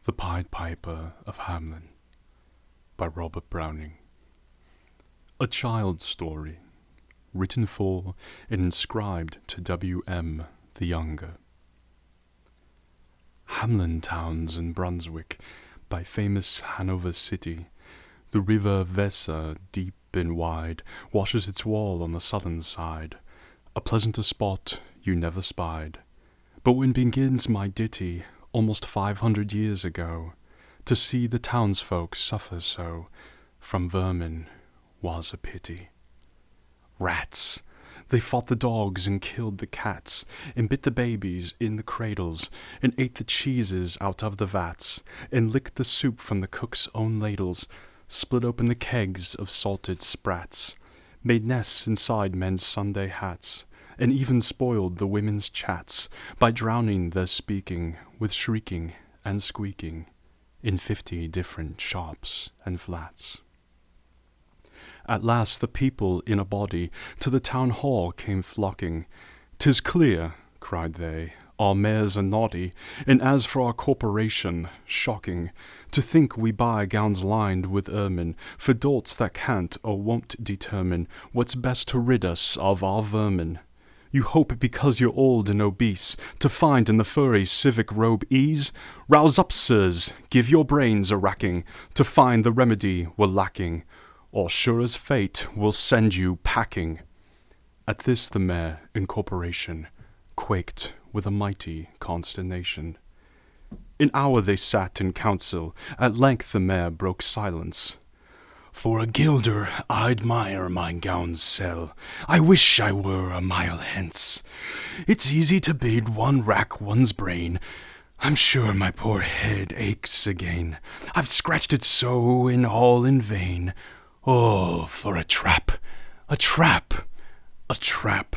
The Pied Piper of Hamelin by Robert Browning. A child's story, written for and inscribed to W.M. the Younger. Hamelin towns in Brunswick, by famous Hanover city, the river Weser, deep and wide, washes its wall on the southern side, a pleasanter spot you never spied. But when begins my ditty, almost 500 years ago, to see the townsfolk suffer so from vermin was a pity. Rats! They fought the dogs and killed the cats, and bit the babies in the cradles, and ate the cheeses out of the vats, and licked the soup from the cook's own ladles, split open the kegs of salted sprats, made nests inside men's Sunday hats, and even spoiled the women's chats by drowning their speaking with shrieking and squeaking in 50 different shops and flats. At last the people in a body to the town hall came flocking. "'Tis clear," cried they, "our mayors are naughty, and as for our corporation, shocking, to think we buy gowns lined with ermine for dolts that can't or won't determine what's best to rid us of our vermin. You hope because you're old and obese to find in the furry civic robe ease? Rouse up, sirs, give your brains a racking to find the remedy we're lacking, or sure as fate will send you packing." At this the mayor in corporation quaked with a mighty consternation. An hour they sat in council, at length the mayor broke silence. "For a guilder I'd mire my gowns sell, I wish I were a mile hence. It's easy to bid one rack one's brain, I'm sure my poor head aches again. I've scratched it so and all in vain. Oh, for a trap, a trap, a trap."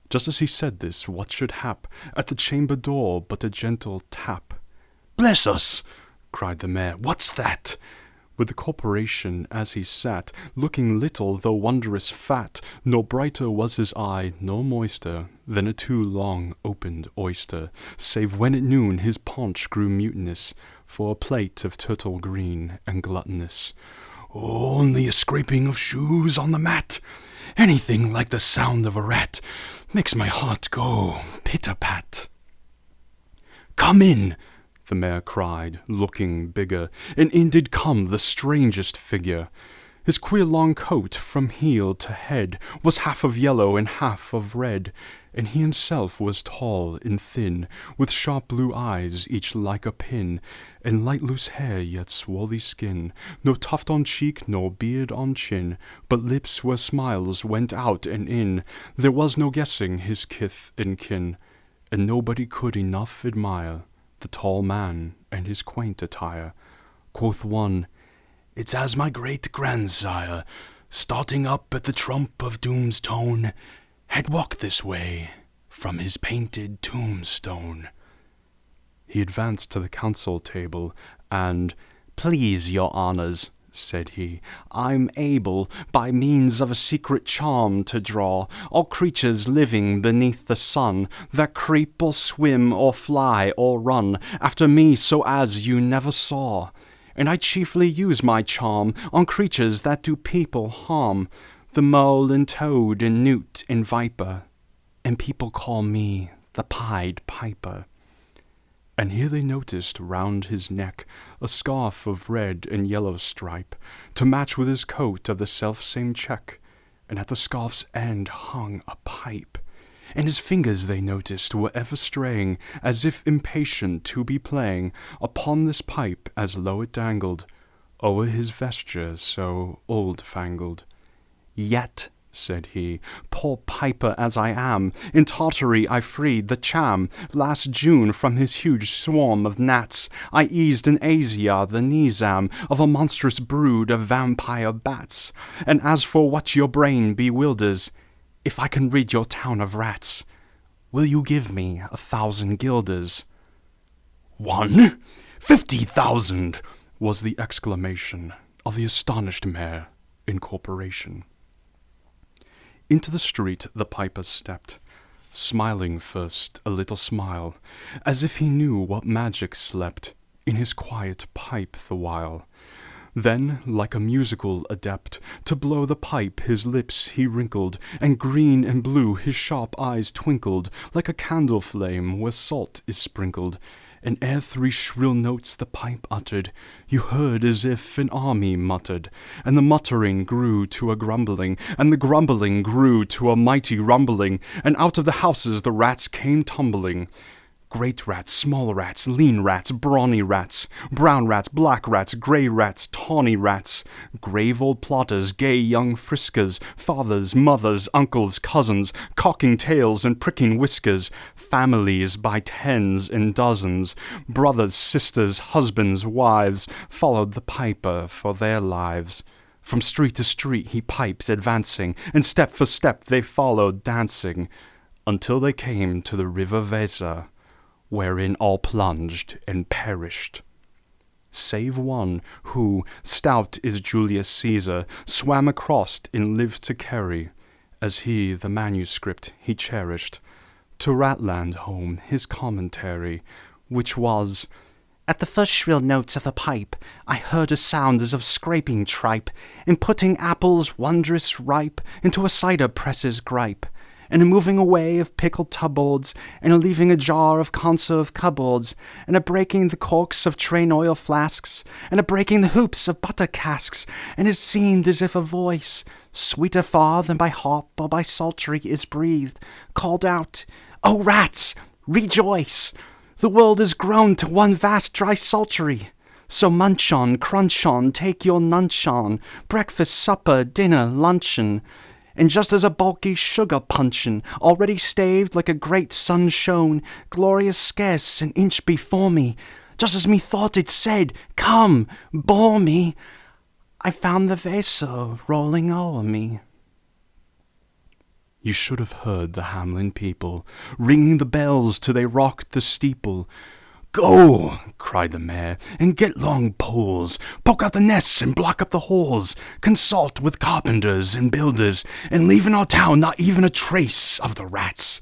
Just as he said this, what should hap at the chamber door but a gentle tap? "Bless us!" cried the mayor, "what's that?" With the corporation as he sat, looking little though wondrous fat, nor brighter was his eye, nor moister, than a too long opened oyster, save when at noon his paunch grew mutinous, for a plate of turtle green and gluttonous. "Only a scraping of shoes on the mat. Anything like the sound of a rat makes my heart go pit-a-pat." "Come in!" the mayor cried, looking bigger, and in did come the strangest figure. His queer long coat from heel to head was half of yellow and half of red, and he himself was tall and thin, with sharp blue eyes each like a pin, and light loose hair yet swarthy skin, no tuft on cheek nor beard on chin, but lips where smiles went out and in. There was no guessing his kith and kin, and nobody could enough admire the tall man and his quaint attire. Quoth one, "It's as my great-grandsire, starting up at the trump of doom's tone, had walked this way from his painted tombstone." He advanced to the council table, and, "Please, your honours," said he, "I'm able, by means of a secret charm, to draw all creatures living beneath the sun, that creep or swim or fly or run after me so as you never saw. And I chiefly use my charm on creatures that do people harm, the mole and toad and newt and viper, and people call me the Pied Piper." And here they noticed round his neck a scarf of red and yellow stripe, to match with his coat of the self-same check, and at the scarf's end hung a pipe, and his fingers they noticed were ever straying, as if impatient to be playing upon this pipe as low it dangled, o'er his vesture so old-fangled. "Yet," said he, "poor piper as I am, in Tartary I freed the cham. Last June from his huge swarm of gnats I eased in Asia the nizam of a monstrous brood of vampire bats. And as for what your brain bewilders, if I can rid your town of rats, will you give me 1,000 guilders?" "One? 50,000!" was the exclamation of the astonished mayor in corporation. Into the street the piper stepped, smiling first a little smile, as if he knew what magic slept in his quiet pipe the while. Then, like a musical adept, to blow the pipe his lips he wrinkled, and green and blue his sharp eyes twinkled, like a candle flame where salt is sprinkled. And ere 3 shrill notes the pipe uttered, you heard as if an army muttered, and the muttering grew to a grumbling, and the grumbling grew to a mighty rumbling, and out of the houses the rats came tumbling. Great rats, small rats, lean rats, brawny rats, brown rats, black rats, grey rats, tawny rats, grave old plotters, gay young friskers, fathers, mothers, uncles, cousins, cocking tails and pricking whiskers, families by tens and dozens, brothers, sisters, husbands, wives, followed the piper for their lives. From street to street he pipes advancing, and step for step they followed dancing, until they came to the river Weser, wherein all plunged and perished, save one who, stout as Julius Caesar, swam across and lived to carry, as he the manuscript he cherished, to Ratland home his commentary, which was, "At the first shrill notes of the pipe, I heard a sound as of scraping tripe, and putting apples wondrous ripe into a cider press's gripe, and a moving away of pickled tubboards, and a leaving a jar of conserve cupboards, and a breaking the corks of train oil flasks, and a breaking the hoops of butter casks, and it seemed as if a voice, sweeter far than by harp or by psaltery is breathed, called out, 'O rats, rejoice! The world is grown to one vast dry psaltery. So munch on, crunch on, take your nunch on, breakfast, supper, dinner, luncheon.' And just as a bulky sugar punchin', already staved like a great sun shone, glorious scarce an inch before me, just as methought it said, 'Come, bore me,' I found the Weser rolling o'er me." You should have heard the Hamelin people ringing the bells till they rocked the steeple. "Go," cried the mayor, "and get long poles, poke out the nests and block up the holes, consult with carpenters and builders, and leave in our town not even a trace of the rats,"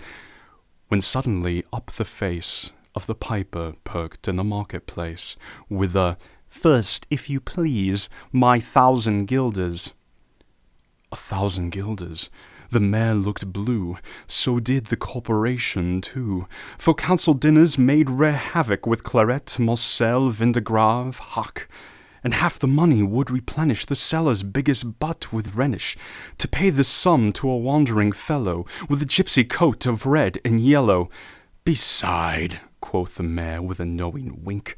when suddenly up the face of the piper perked in the marketplace, with a "First, if you please, my 1,000 guilders." 1,000 guilders. The mayor looked blue, so did the corporation too, for council dinners made rare havoc with claret, Moselle, Vindegrave, Hock, and half the money would replenish the cellar's biggest butt with Rhenish, to pay this sum to a wandering fellow, with a gypsy coat of red and yellow. "Beside," quoth the mayor with a knowing wink,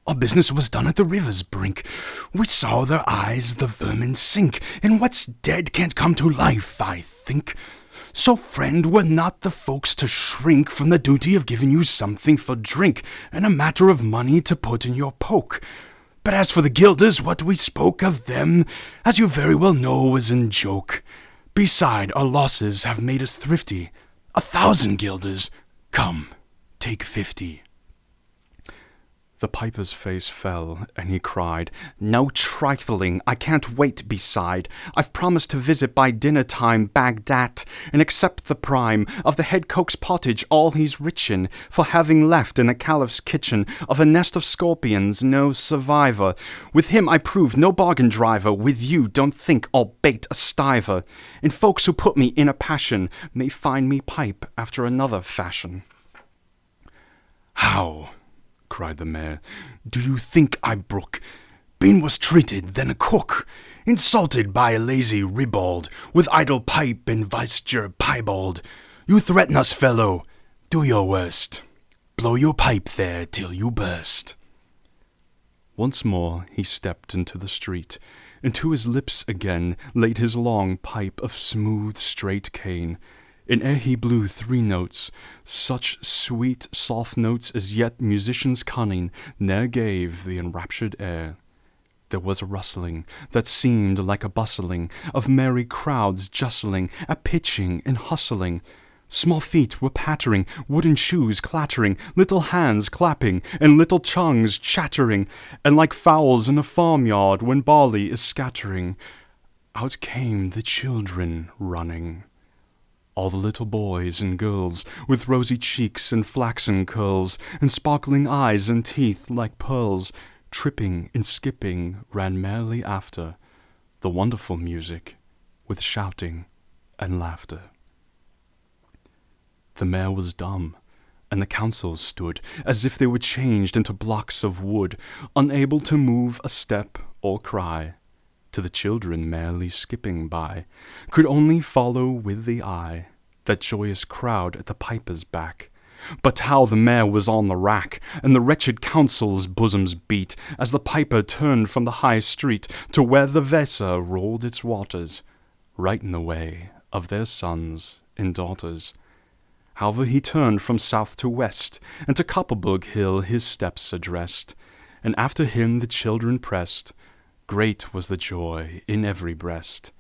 "our business was done at the river's brink. We saw their eyes the vermin sink, and what's dead can't come to life, I think. So, friend, we're not the folks to shrink from the duty of giving you something for drink, and a matter of money to put in your poke. But as for the guilders, what we spoke of them, as you very well know, was in joke. Beside, our losses have made us thrifty. 1,000 guilders. Come, take 50. The piper's face fell, and he cried, "No trifling, I can't wait beside. I've promised to visit by dinner-time Bagdat, and accept the prime of the head cook's pottage all he's rich in, for having left in the caliph's kitchen of a nest of scorpions no survivor. With him I prove no bargain driver, with you don't think I'll bait a stiver. And folks who put me in a passion may find me pipe after another fashion." "How?" cried the mayor, "do you think I brook? Been worse treated than a cook, insulted by a lazy ribald, with idle pipe and vice-ger piebald. You threaten us, fellow. Do your worst. Blow your pipe there till you burst." Once more he stepped into the street, and to his lips again laid his long pipe of smooth, straight cane. And ere he blew 3 notes, such sweet, soft notes as yet musician's cunning ne'er gave the enraptured air, there was a rustling that seemed like a bustling of merry crowds justling, a pitching and hustling. Small feet were pattering, wooden shoes clattering, little hands clapping, and little tongues chattering, and like fowls in a farmyard when barley is scattering, out came the children running. All the little boys and girls, with rosy cheeks and flaxen curls, and sparkling eyes and teeth like pearls, tripping and skipping, ran merrily after the wonderful music, with shouting and laughter. The mayor was dumb, and the council stood as if they were changed into blocks of wood, unable to move a step or cry. To the children merrily skipping by, could only follow with the eye that joyous crowd at the piper's back. But how the mayor was on the rack, and the wretched council's bosoms beat, as the piper turned from the high street to where the Weser rolled its waters, right in the way of their sons and daughters. However he turned from south to west, and to Koppelburg Hill his steps addressed, and after him the children pressed. Great was the joy in every breast.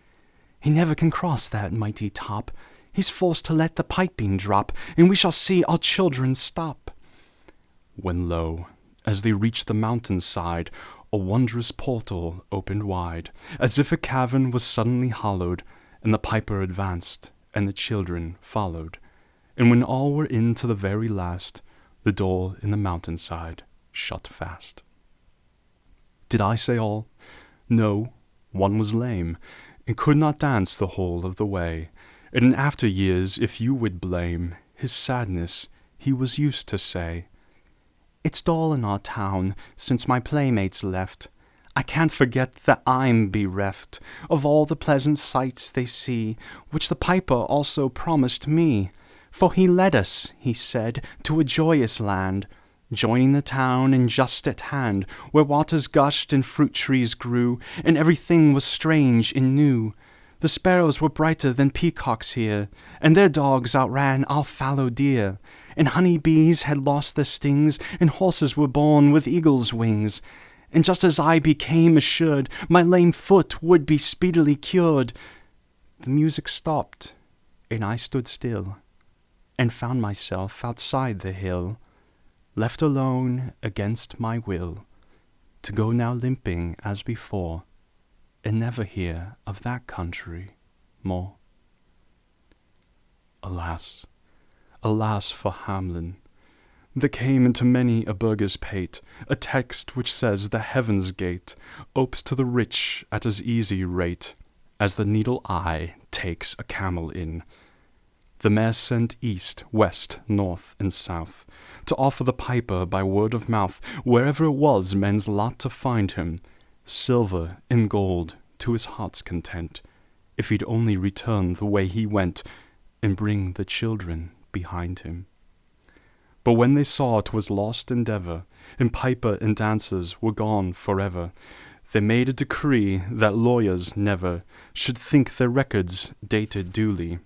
He never can cross that mighty top. He's forced to let the piping drop, and we shall see our children stop. When lo, as they reached the mountain side, a wondrous portal opened wide, as if a cavern was suddenly hollowed, and the piper advanced, and the children followed. And when all were in to the very last, the door in the mountainside shut fast. Did I say all? No, one was lame, and could not dance the whole of the way. And in after years, if you would blame his sadness, he was used to say, "It's dull in our town since my playmates left. I can't forget that I'm bereft of all the pleasant sights they see, which the piper also promised me. For he led us, he said, to a joyous land, joining the town and just at hand, where waters gushed and fruit trees grew, and everything was strange and new. The sparrows were brighter than peacocks here, and their dogs outran our fallow deer, and honey bees had lost their stings, and horses were born with eagles' wings. And just as I became assured my lame foot would be speedily cured, the music stopped, and I stood still, and found myself outside the hill, left alone against my will, to go now limping as before, and never hear of that country more. Alas, alas for Hamelin! There came into many a burgher's pate a text which says the heaven's gate opes to the rich at as easy rate as the needle eye takes a camel in. The mayor sent east, west, north, and south to offer the piper by word of mouth, wherever it was men's lot to find him, silver and gold to his heart's content, if he'd only return the way he went and bring the children behind him. But when they saw 'twas lost endeavor, and piper and dancers were gone forever, they made a decree that lawyers never should think their records dated duly,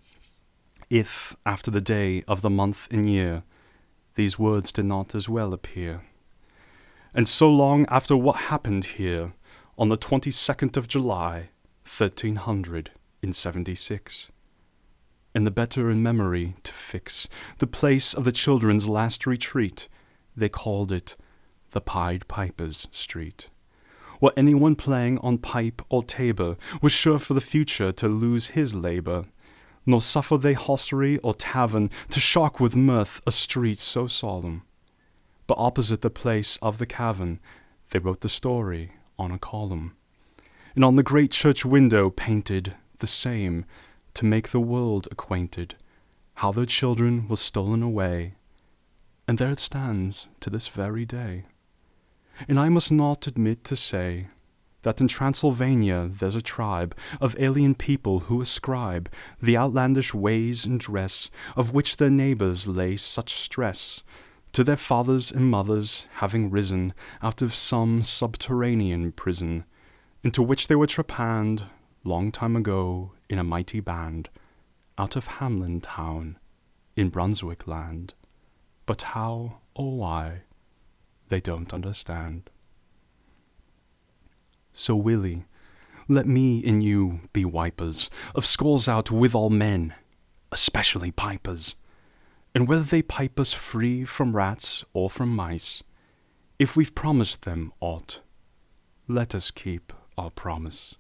if, after the day of the month and year, these words did not as well appear. And so long after what happened here, on the 22nd of July, 1376, and the better in memory to fix the place of the children's last retreat, they called it the Pied Piper's Street. Where anyone playing on pipe or tabor was sure for the future to lose his labor, nor suffer they hostelry or tavern to shock with mirth a street so solemn. But opposite the place of the cavern, they wrote the story on a column, and on the great church window painted the same, to make the world acquainted, how their children were stolen away, and there it stands to this very day. And I must not omit to say that in Transylvania there's a tribe of alien people who ascribe the outlandish ways and dress of which their neighbors lay such stress to their fathers and mothers having risen out of some subterranean prison, into which they were trepanned long time ago in a mighty band, out of Hamelin town in Brunswick land. But how or why, they don't understand. So Willie, let me and you be wipers of skulls out with all men, especially pipers. And whether they pipe us free from rats or from mice, if we've promised them aught, let us keep our promise.